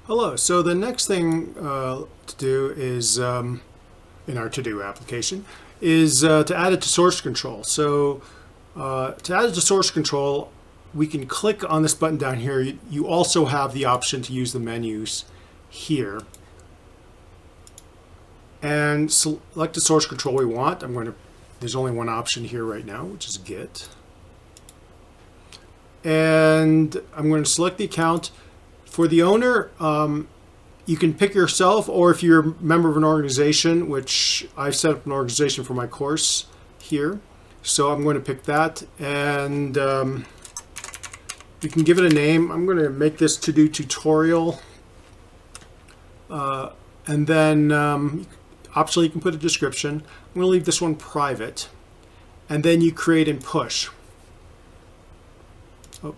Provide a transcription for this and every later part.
Hello. So the next thing to do is in our to-do application is to add it to source control. So to add it to source control, we can click on this button down here. You also have the option to use the menus here and select the source control we want. There's only one option here right now, which is Git. And I'm going to select the account. For the owner, you can pick yourself, or if you're a member of an organization, which I've set up an organization for my course here. So I'm going to pick that, and you can give it a name. I'm going to make this to-do tutorial. And then optionally you can put a description. I'm going to leave this one private. And then you create and push. Oh.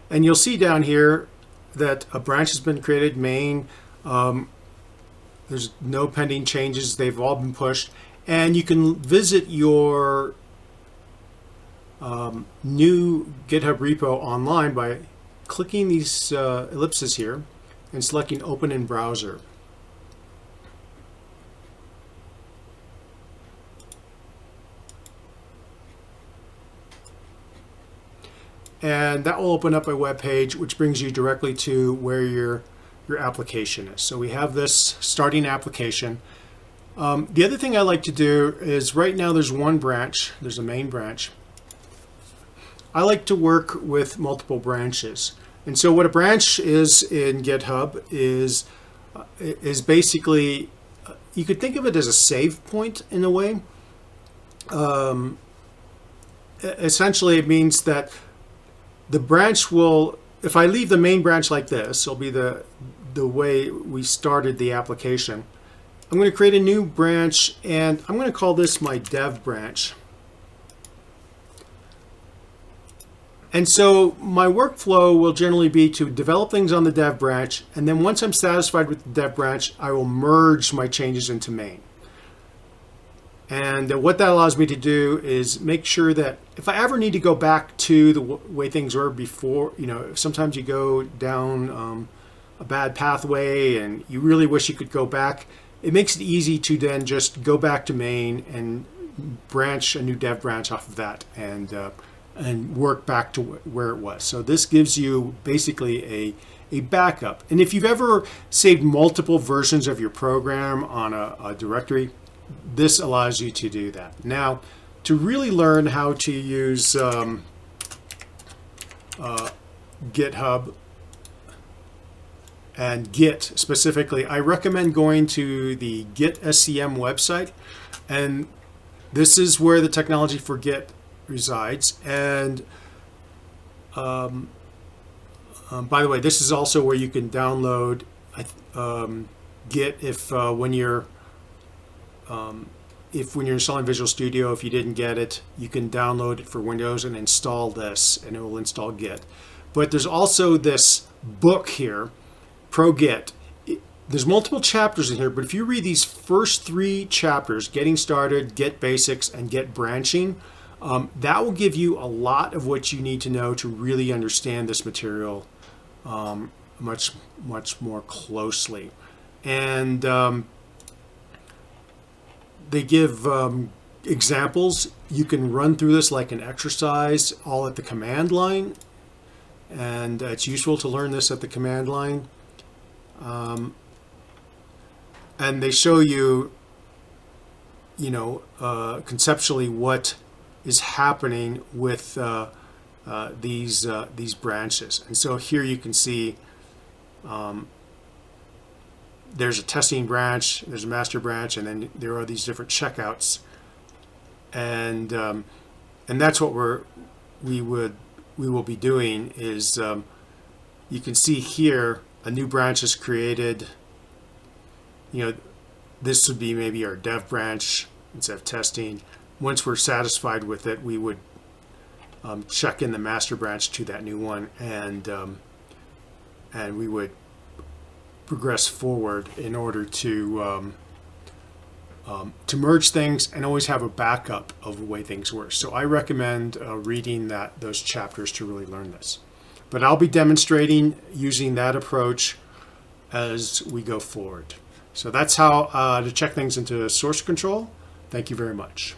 And you'll see down here that a branch has been created, main. There's no pending changes. They've all been pushed. And you can visit your new GitHub repo online by clicking these ellipses here and selecting Open in Browser. And that will open up a web page which brings you directly to where your application is. So we have this starting application. The other thing I like to do is, right now there's one branch, there's a main branch. I like to work with multiple branches. And so what a branch is in GitHub is basically, you could think of it as a save point in a way. Essentially it means that the branch will, if I leave the main branch like this, it'll be the way we started the application. I'm going to create a new branch, and I'm going to call this my dev branch. And so my workflow will generally be to develop things on the dev branch, and then once I'm satisfied with the dev branch, I will merge my changes into main. And what that allows me to do is make sure that if I ever need to go back to the way things were before, sometimes you go down a bad pathway and you really wish you could go back. It makes it easy to then just go back to main and branch a new dev branch off of that and work back to where it was. So this gives you basically a backup. And if you've ever saved multiple versions of your program on a directory, this allows you to do that. Now, to really learn how to use GitHub and Git specifically, I recommend going to the Git SCM website. And this is where the technology for Git resides. And by the way, this is also where you can download Git when you're installing Visual Studio. If you didn't get it, you can download it for Windows and install this, and it will install Git. But there's also this book here, ProGit. There's multiple chapters in here, but if you read these first 3 chapters, Getting Started, Git Basics, and Git Branching, that will give you a lot of what you need to know to really understand this material much more closely. And they give examples. You can run through this like an exercise, all at the command line, and it's useful to learn this at the command line. And they show you, conceptually what is happening with these branches. And so here you can see there's a testing branch, there's a master branch, and then there are these different checkouts, and that's what we will be doing. Is you can see here a new branch is created. This would be maybe our dev branch instead of testing. Once we're satisfied with it, we would check in the master branch to that new one, and we would progress forward in order to to merge things and always have a backup of the way things work. So I recommend reading those chapters to really learn this. But I'll be demonstrating using that approach as we go forward. So that's how to check things into source control. Thank you very much.